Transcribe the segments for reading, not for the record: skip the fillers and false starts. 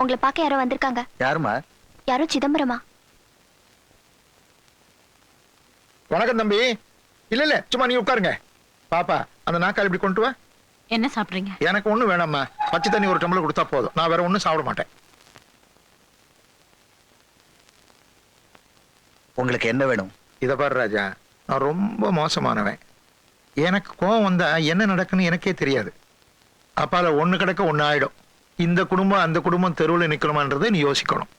உங்களை பார்க்க யாரோ வந்திருக்காங்க. யாருமா? யாரோ சிதம்பரமா. வணக்கம் தம்பி. இல்ல இல்ல, சும்மா நீ உட்காருங்க. பாப்பா, அந்த நாக்கால் இப்படி கொண்டு வா. என்ன சாப்பிடுறீங்க? எனக்கு ஒண்ணும் வேணாம்மா. பச்சை தண்ணி ஒரு டம்ளர் கொடுத்தா போதும். நான் வேற ஒண்ணும் சாப்பிட மாட்டேன். உங்களுக்கு என்ன வேணும்? இத பாரு ராஜா, நான் ரொம்ப மோசமானவன். எனக்கு கோவம் வந்தா என்ன நடக்குன்னு எனக்கே தெரியாது. அப்பால ஒண்ணு கிடக்க ஒண்ணு ஆயிடும். இந்த குடும்பம் அந்த குடும்பம் தெருவில் நிக்கணுமான்றதை நீ யோசிக்கணும்.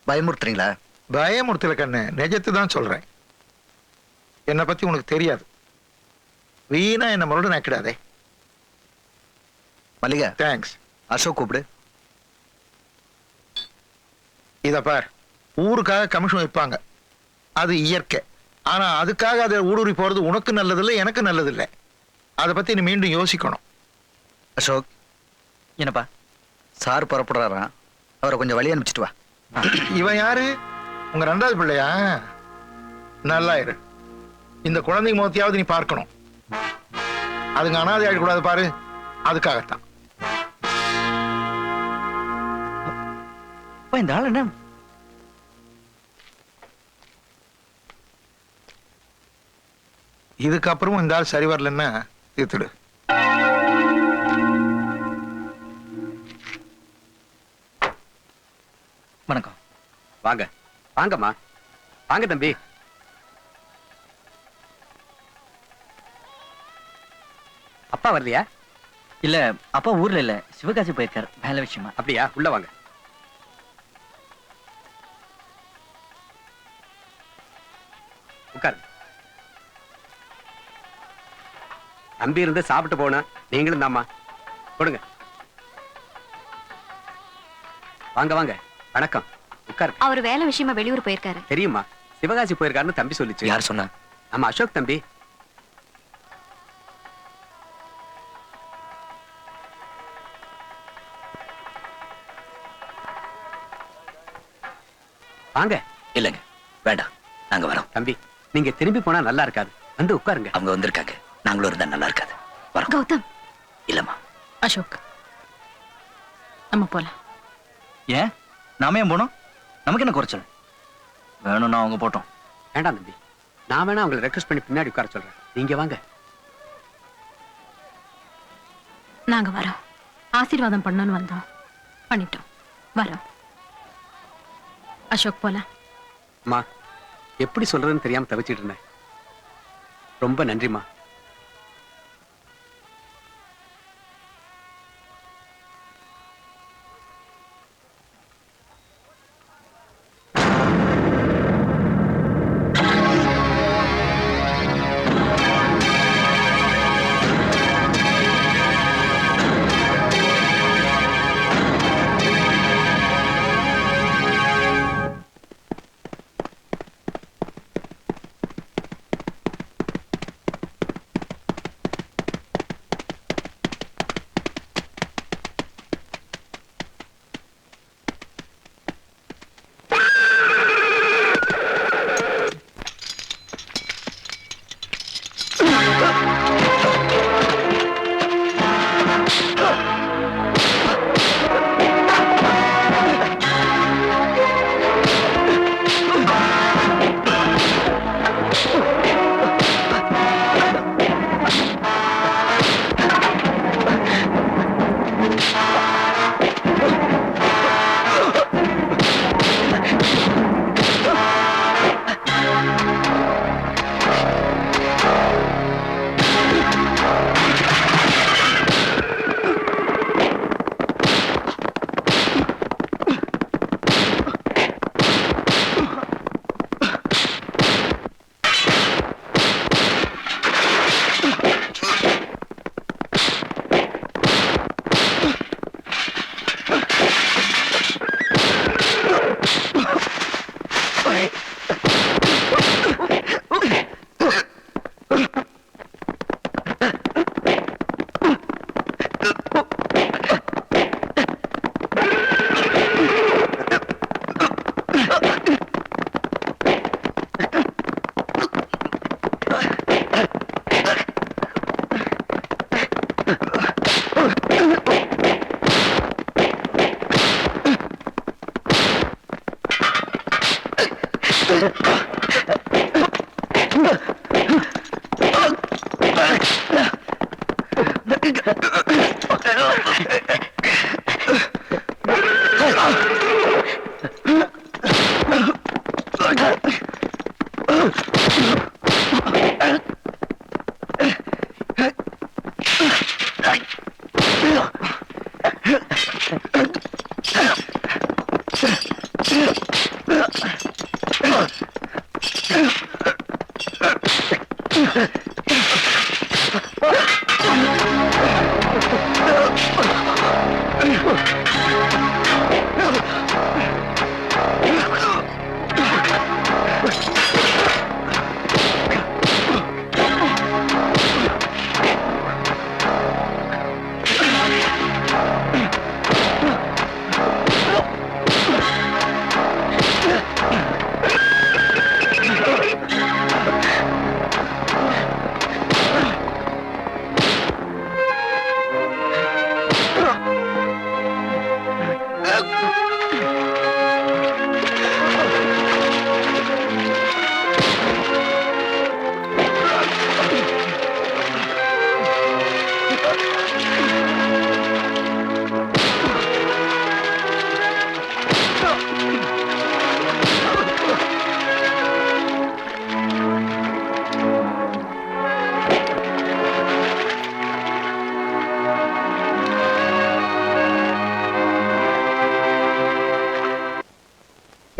பயமுறுத்துறீங்களா? பயமுறுத்தல கண்ணு, நிஜத்தை தான் சொல்றேன். என்னை பத்தி உனக்கு தெரியாது. வீணா என்ன மறுபடியும் நாக்கிடாதே. மல்லிகா, தேங்க்ஸ். அசோக் கூப்பிடு. இத பார், ஊருக்காக கமிஷன் வைப்பாங்க, அது இயற்கை. ஆனா அதுக்காக அதை ஊடுருவி போறது உனக்கு நல்லதில்லை, எனக்கு நல்லதில்லை. அதை பத்தி நீ மீண்டும் யோசிக்கணும். அசோக், என்னப்பா சார் புறப்படுறாராம், அவரை கொஞ்சம் வழி அனுப்பிச்சிட்டு வா. இவன் யாரு? உங்க ரெண்டாவது பிள்ளையா? நல்லா இரு. இந்த குழந்தைங்க முகத்தையாவது நீ பார்க்கணும். அதுங்க அனாதை ஆயிடக்கூடாது பாரு, அதுக்காகத்தான். இந்த ஆள் என்ன? இதுக்கப்புறமும் இந்த ஆள் சரி வரலன்னா தீர்த்துடு. வணக்கம். வாங்க வாங்கம்மா, வாங்க தம்பி. அப்பா வரலையா? இல்ல, அப்பா ஊர்ல இல்ல, சிவகாசி போயிருக்காரு வேலை விஷயமா. அப்படியா? உள்ள வாங்க. உட்காருங்க. தம்பி இருந்து சாப்பிட்டு போன நீங்களும் தாம்மா, கொடுங்க. வாங்க வாங்க, வணக்கம், உட்காருங்க. அவர் வேலை விஷயமா வெளியூர் போயிருக்காரு. தெரியுமா, சிவகாசி போயிருக்காருன்னு தம்பி சொல்லிச்சு. யார் சொன்னா? நம்ம அசோக் தம்பி. வாங்க. இல்லங்க, வேண்டாம், நாங்க வரோம். தம்பி, நீங்க திரும்பி போனா நல்லா இருக்காது, வந்து உட்காருங்க. அவங்க வந்திருக்காங்க, நாங்களும் இருந்தா நல்லா இருக்காது. வரோம். கௌதம். இல்லம்மா. அசோக், நம்ம போலாம். ஏன் நாம ஏன் போனோம்? நமக்கு என்ன குறைச்சல்? வேணும்னா அவங்க போட்டோம். வேண்டாம் தம்பி, நான் வேணா உங்களை ரெக்வஸ்ட் பண்ணி பின்னாடி உட்கார சொல்றேன். நீங்க வாங்க. நாங்க வரோம். ஆசீர்வாதம் பண்ணணும்னு வந்தோம், பண்ணிட்டோம், வரோம். அசோக், போலாம். அம்மா, எப்படி சொல்றதுன்னு தெரியாம தவிச்சிட்டு இருந்தேன். ரொம்ப நன்றிம்மா.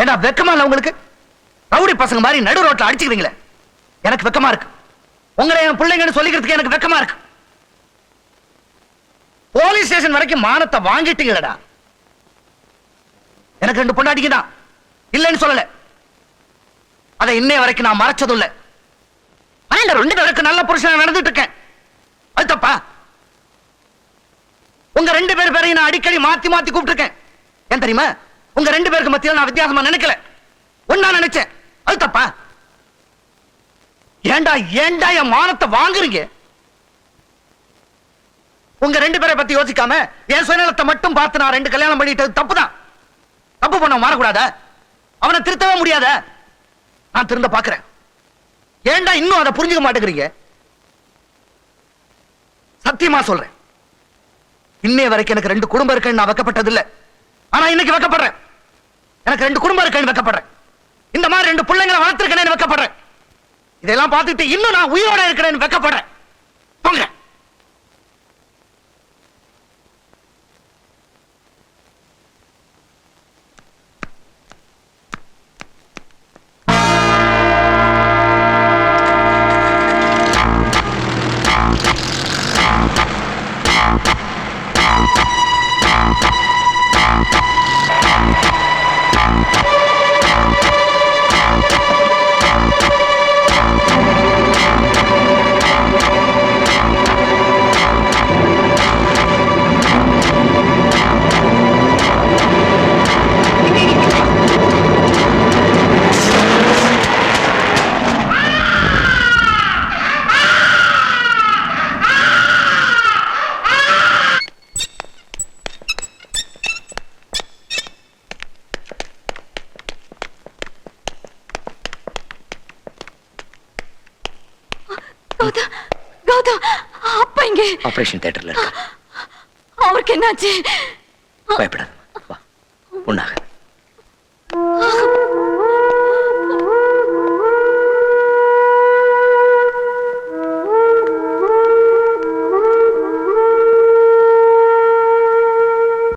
ஏண்டா வெக்கமா இல்ல உங்களுக்கு? ரவுடி பசங்க மாதிரி நடு ரோட்ல அடிச்சுக்கிறீங்களே, எனக்கு வெக்கமா இருக்கு. உங்களை என் பிள்ளைங்கன்னு சொல்லிக்கிறதுக்கு எனக்கு வெக்கமா இருக்கு. போலீஸ் ஸ்டேஷன் வரைக்கும் மானத்தை வாங்கிட்டீங்களடா. எனக்கு 2 பொண்டாட்டிக்கு தான் இல்லைன்னு சொல்லல. அதை இன்னைய வரைக்கும் நான் மறைச்சதும் இல்ல. ஆனா இந்த 2 பேருக்கு நல்ல புருஷன் நடந்துட்டு இருக்கேன். அது தப்பா? உங்க 2 பேரையும் நான் அடிக்கடி மாத்தி மாத்தி கூப்பிட்டுருக்கேன். ஏன் தெரியுமா? உங்க 2 பேருக்கு மத்தியில நான் வித்தியாசமா நினைக்கல, ஒன்னா நினைச்சேன். அது தப்பா? ஏண்டா ஏண்டா என் மானத்தை வாங்குறீங்க? உங்க 2 பேரை பத்தி யோசிக்காம என் சுயநலத்தை மட்டும் பார்த்து நான் 2 கல்யாணம் பண்ணிட்டது தப்புதான். தப்பு பண்ண மாறக்கூடாத, அவனை திருத்தவே முடியாத. நான் திருந்த பாக்குறேன். ஏண்டா இன்னும் அதை புரிஞ்சுக்க மாட்டேங்கிறீங்க? சத்தியமா சொல்றேன், இன்னைய வரைக்கும் எனக்கு 2 குடும்பம் இருக்குன்னு நான் வைக்கப்பட்டது இல்ல. ஆனா இன்னைக்கு வைக்கப்படுறேன். எனக்கு 2 குடும்பம் இருக்குன்னு வைக்கப்படுறேன். இந்த மாதிரி 2 பிள்ளைங்களை வளர்த்திருக்கேன்னு வைக்கப்படுறேன். இதெல்லாம் பார்த்துட்டு இன்னும் நான் உயிரோட இருக்கிறேன்னு வைக்கப்படுறேன். போங்க. ஆபரேஷன் தியேட்டர்ல இருக்கு. அவருக்கு என்னாச்சு? பயப்படாத, வா, ஒண்ணாக